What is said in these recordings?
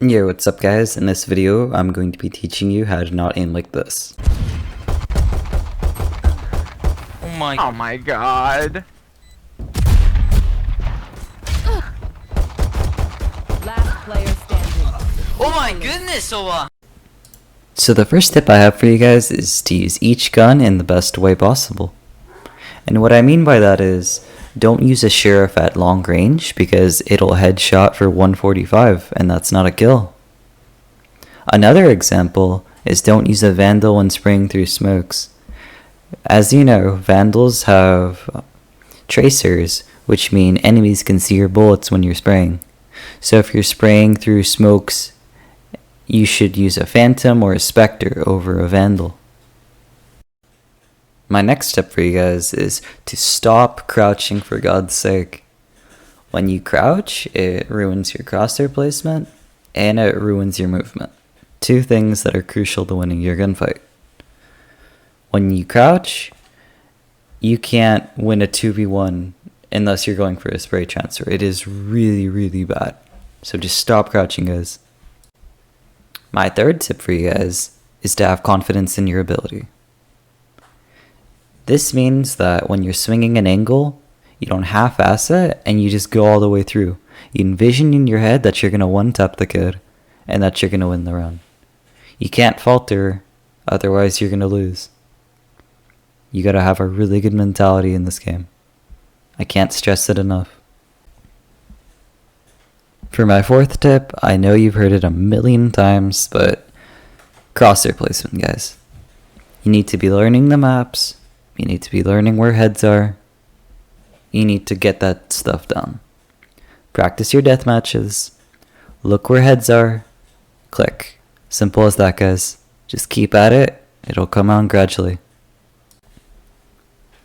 Yo, what's up guys? In this video, I'm going to be teaching you how to not aim like this. Oh my god. Last player standing. Oh my goodness, So the first tip I have for you guys is to use each gun in the best way possible. And what I mean by that is, don't use a sheriff at long range because it'll headshot for 145 and that's not a kill. Another example is don't use a vandal when spraying through smokes. As you know, vandals have tracers, which mean enemies can see your bullets when you're spraying. So if you're spraying through smokes, you should use a phantom or a spectre over a vandal. My next tip for you guys is to stop crouching, for God's sake. When you crouch, it ruins your crosshair placement and it ruins your movement. Two things that are crucial to winning your gunfight. When you crouch, you can't win a 2v1 unless you're going for a spray transfer. It is really bad. So just stop crouching, guys. My third tip for you guys is to have confidence in your ability. This means that when you're swinging an angle, you don't half-ass it and you just go all the way through. You envision in your head that you're going to one-tap the kid and that you're going to win the round. You can't falter, otherwise you're going to lose. You got to have a really good mentality in this game. I can't stress it enough. For my fourth tip, I know you've heard it a million times, but crosshair placement, guys. You need to be learning the maps. You need to be learning where heads are. You need to get that stuff down. Practice your death matches. Look where heads are. Click. Simple as that, guys. Just keep at it. It'll come out gradually.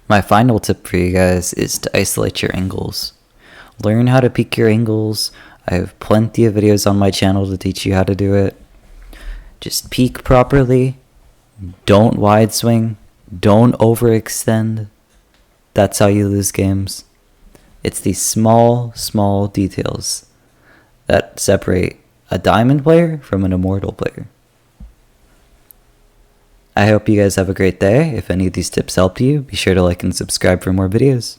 My final tip for you guys is to isolate your angles. Learn how to peek your angles. I have plenty of videos on my channel to teach you how to do it. Just peek properly. Don't wide swing. Don't overextend. That's how you lose games. It's these small details that separate a diamond player from an immortal player. I hope you guys have a great day. If any of these tips helped you, be sure to like and subscribe for more videos.